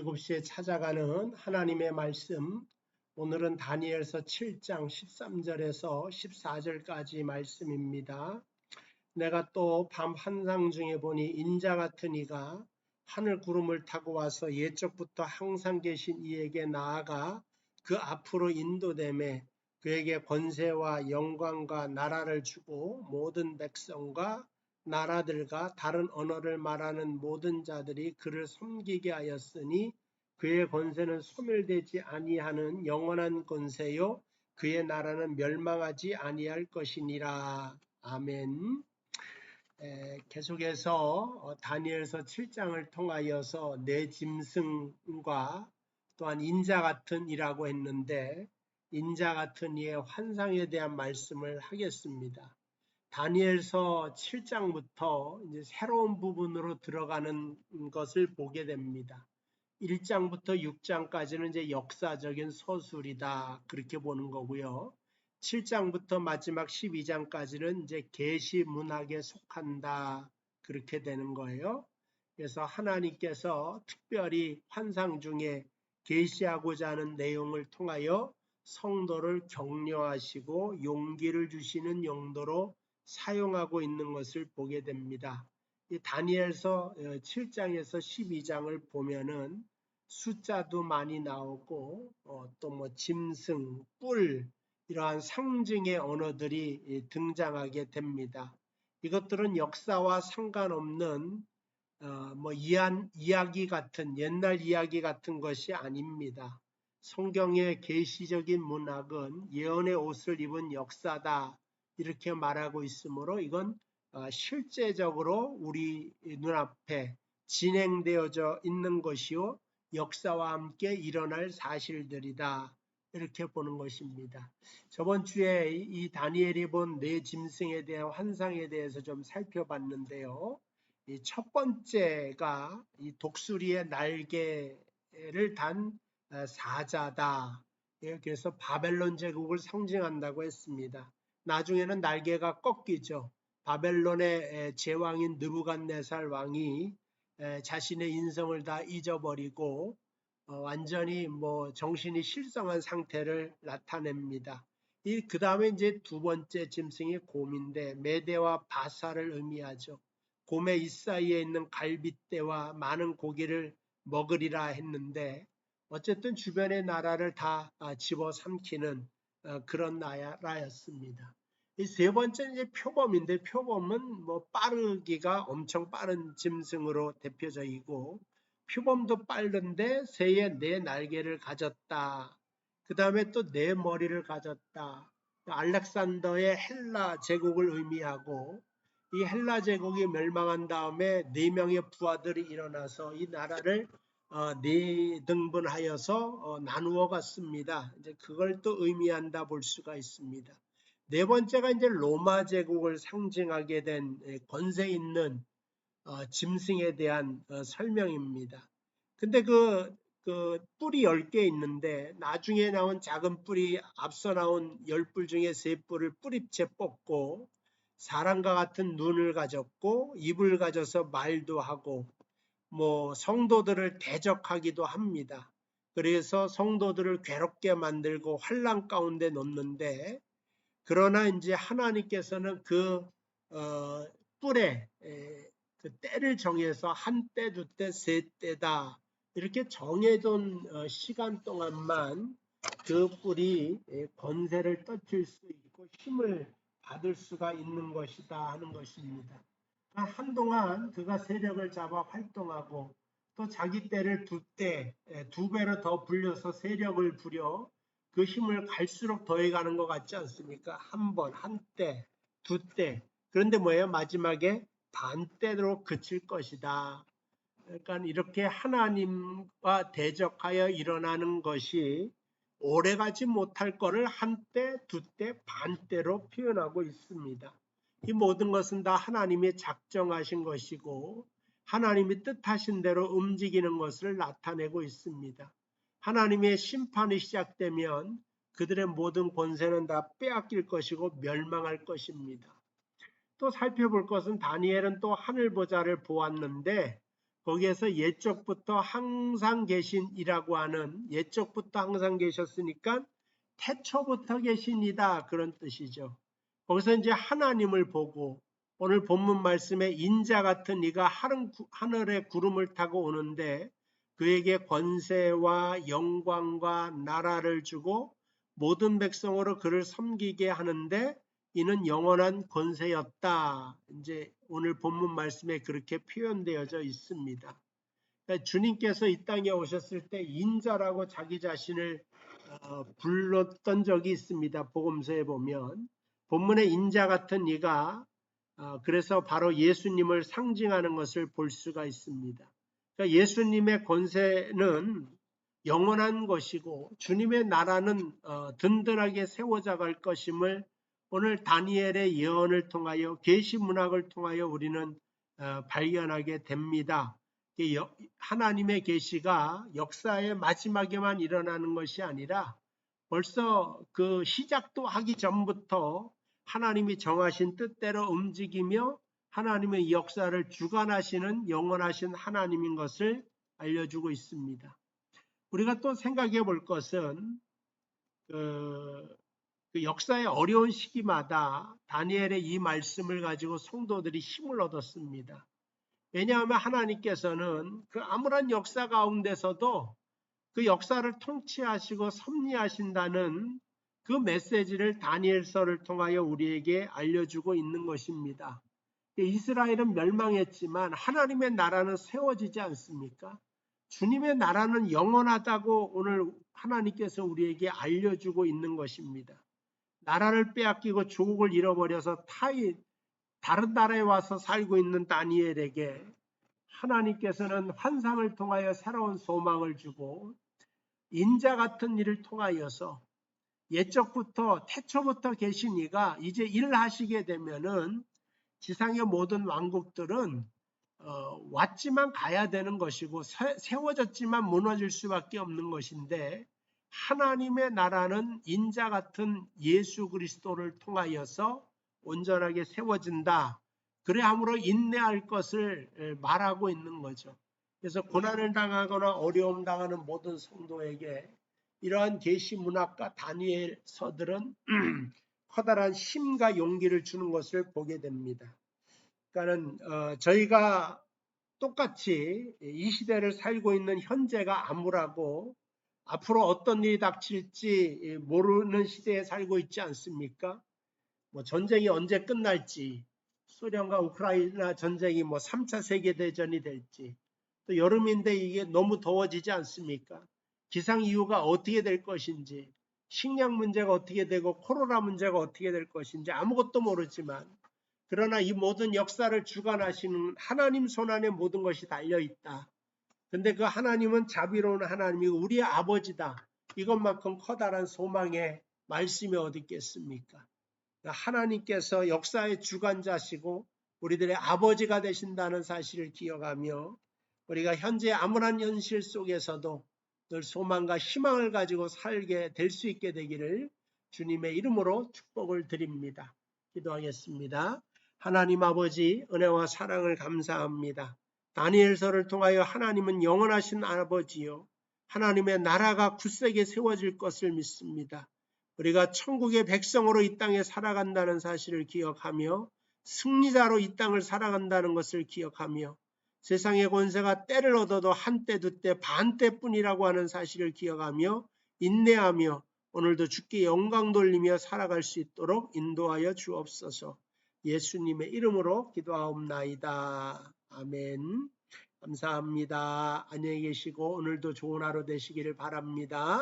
7시에 찾아가는 하나님의 말씀, 오늘은 다니엘서 7장 13절에서 14절까지 말씀입니다. 내가 또 밤 환상 중에 보니 인자 같은 이가 하늘 구름을 타고 와서 옛적부터 항상 계신 이에게 나아가 그 앞으로 인도되매 그에게 권세와 영광과 나라를 주고 모든 백성과 나라들과 다른 언어를 말하는 모든 자들이 그를 섬기게 하였으니 그의 권세는 소멸되지 아니하는 영원한 권세요 그의 나라는 멸망하지 아니할 것이니라. 아멘. 계속해서 다니엘서 7장을 통하여서 내 짐승과 또한 인자 같은 이라고 했는데 인자 같은 이의 환상에 대한 말씀을 하겠습니다. 다니엘서 7장부터 이제 새로운 부분으로 들어가는 것을 보게 됩니다. 1장부터 6장까지는 이제 역사적인 서술이다 그렇게 보는 거고요. 7장부터 마지막 12장까지는 이제 계시 문학에 속한다 그렇게 되는 거예요. 그래서 하나님께서 특별히 환상 중에 계시하고자 하는 내용을 통하여 성도를 격려하시고 용기를 주시는 용도로 사용하고 있는 것을 보게 됩니다. 이 다니엘서 7장에서 12장을 보면은 숫자도 많이 나오고 또 뭐 짐승, 뿔 이러한 상징의 언어들이 등장하게 됩니다. 이것들은 역사와 상관없는 뭐 이야기 같은 옛날 이야기 같은 것이 아닙니다. 성경의 계시적인 문학은 예언의 옷을 입은 역사다 이렇게 말하고 있으므로 이건 실제적으로 우리 눈앞에 진행되어져 있는 것이요 역사와 함께 일어날 사실들이다 이렇게 보는 것입니다. 저번 주에 이 다니엘이 본 네 짐승에 대한 환상에 대해서 좀 살펴봤는데요. 이 첫 번째가 이 독수리의 날개를 단 사자다. 그래서 바벨론 제국을 상징한다고 했습니다. 나중에는 날개가 꺾이죠. 바벨론의 제왕인 느부갓네살 왕이 자신의 인성을 다 잊어버리고 완전히 뭐 정신이 실성한 상태를 나타냅니다. 그 다음에 이제 두 번째 짐승이 곰인데 메대와 바사를 의미하죠. 곰의 이 사이에 있는 갈빗대와 많은 고기를 먹으리라 했는데 어쨌든 주변의 나라를 다 집어삼키는 그런 나라였습니다. 이 세 번째는 이제 표범인데 표범은 뭐 빠르기가 엄청 빠른 짐승으로 대표적이고 표범도 빠른데 새의 네 날개를 가졌다. 그 다음에 또 네 머리를 가졌다. 알렉산더의 헬라 제국을 의미하고 이 헬라 제국이 멸망한 다음에 네 명의 부하들이 일어나서 이 나라를 네 등분하여서 나누어 갔습니다. 이제 그걸 또 의미한다 볼 수가 있습니다. 네 번째가 이제 로마 제국을 상징하게 된 권세 있는 짐승에 대한 설명입니다. 근데 그 뿔이 10개 있는데 나중에 나온 작은 뿔이 앞서 나온 10뿔 중에 3뿔을 뿌리채 뽑고 사람과 같은 눈을 가졌고 입을 가져서 말도 하고 뭐 성도들을 대적하기도 합니다. 그래서 성도들을 괴롭게 만들고 환난 가운데 놓는데 그러나 이제 하나님께서는 그 뿔에 그 때를 정해서 한 때, 두 때, 세 때다 이렇게 정해둔 시간 동안만 그 뿔이 권세를 떨칠 수 있고 힘을 받을 수가 있는 것이다 하는 것입니다. 한동안 그가 세력을 잡아 활동하고 또 자기 때를 두 배로 더 불려서 세력을 부려 그 힘을 갈수록 더해가는 것 같지 않습니까? 한 번, 한 때, 두 때. 그런데 뭐예요? 마지막에 반때로 그칠 것이다. 그러니까 이렇게 하나님과 대적하여 일어나는 것이 오래가지 못할 것을 한때, 두 때, 반때로 표현하고 있습니다. 이 모든 것은 다 하나님이 작정하신 것이고 하나님이 뜻하신 대로 움직이는 것을 나타내고 있습니다. 하나님의 심판이 시작되면 그들의 모든 권세는 다 빼앗길 것이고 멸망할 것입니다. 또 살펴볼 것은 다니엘은 또 하늘 보좌를 보았는데 거기에서 옛적부터 항상 계신이라고 하는, 옛적부터 항상 계셨으니까 태초부터 계신이다, 그런 뜻이죠. 거기서 이제 하나님을 보고 오늘 본문 말씀에 인자 같은 이가 하늘의 구름을 타고 오는데 그에게 권세와 영광과 나라를 주고 모든 백성으로 그를 섬기게 하는데 이는 영원한 권세였다. 이제 오늘 본문 말씀에 그렇게 표현되어져 있습니다. 그러니까 주님께서 이 땅에 오셨을 때 인자라고 자기 자신을 불렀던 적이 있습니다. 복음서에 보면 본문에 인자 같은 이가 그래서 바로 예수님을 상징하는 것을 볼 수가 있습니다. 그러니까 예수님의 권세는 영원한 것이고 주님의 나라는 든든하게 세워져 갈 것임을 오늘 다니엘의 예언을 통하여 계시 문학을 통하여 우리는 발견하게 됩니다. 하나님의 계시가 역사의 마지막에만 일어나는 것이 아니라 벌써 그 시작도 하기 전부터 하나님이 정하신 뜻대로 움직이며 하나님의 역사를 주관하시는 영원하신 하나님인 것을 알려주고 있습니다. 우리가 또 생각해 볼 것은 그 역사의 어려운 시기마다 다니엘의 이 말씀을 가지고 성도들이 힘을 얻었습니다. 왜냐하면 하나님께서는 그 아무런 역사 가운데서도 그 역사를 통치하시고 섭리하신다는 그 메시지를 다니엘서를 통하여 우리에게 알려주고 있는 것입니다. 이스라엘은 멸망했지만 하나님의 나라는 세워지지 않습니까? 주님의 나라는 영원하다고 오늘 하나님께서 우리에게 알려주고 있는 것입니다. 나라를 빼앗기고 조국을 잃어버려서 다른 나라에 와서 살고 있는 다니엘에게 하나님께서는 환상을 통하여 새로운 소망을 주고 인자 같은 일을 통하여서 옛적부터 태초부터 계신 이가 이제 일하시게 되면은 지상의 모든 왕국들은 왔지만 가야 되는 것이고 세워졌지만 무너질 수밖에 없는 것인데 하나님의 나라는 인자 같은 예수 그리스도를 통하여서 온전하게 세워진다. 그래함으로 인내할 것을 말하고 있는 거죠. 그래서 고난을 당하거나 어려움 당하는 모든 성도에게 이러한 계시 문학과 다니엘서들은 커다란 힘과 용기를 주는 것을 보게 됩니다. 그러니까는 저희가 똑같이 이 시대를 살고 있는 현재가 암울하고 앞으로 어떤 일이 닥칠지 모르는 시대에 살고 있지 않습니까? 뭐 전쟁이 언제 끝날지, 소련과 우크라이나 전쟁이 뭐 3차 세계대전이 될지, 또 여름인데 이게 너무 더워지지 않습니까? 기상이후가 어떻게 될 것인지, 식량 문제가 어떻게 되고 코로나 문제가 어떻게 될 것인지 아무것도 모르지만 그러나 이 모든 역사를 주관하시는 하나님 손안에 모든 것이 달려있다. 근데 그 하나님은 자비로운 하나님이고 우리의 아버지다. 이것만큼 커다란 소망의 말씀이 어디 있겠습니까? 하나님께서 역사의 주관자시고 우리들의 아버지가 되신다는 사실을 기억하며 우리가 현재 암울한 현실 속에서도 늘 소망과 희망을 가지고 살게 될 수 있게 되기를 주님의 이름으로 축복을 드립니다. 기도하겠습니다. 하나님 아버지 은혜와 사랑을 감사합니다. 다니엘서를 통하여 하나님은 영원하신 아버지요 하나님의 나라가 굳세게 세워질 것을 믿습니다. 우리가 천국의 백성으로 이 땅에 살아간다는 사실을 기억하며 승리자로 이 땅을 살아간다는 것을 기억하며 세상의 권세가 때를 얻어도 한때 두때 반때뿐이라고 하는 사실을 기억하며 인내하며 오늘도 주께 영광 돌리며 살아갈 수 있도록 인도하여 주옵소서. 예수님의 이름으로 기도하옵나이다. 아멘. 감사합니다. 안녕히 계시고 오늘도 좋은 하루 되시기를 바랍니다.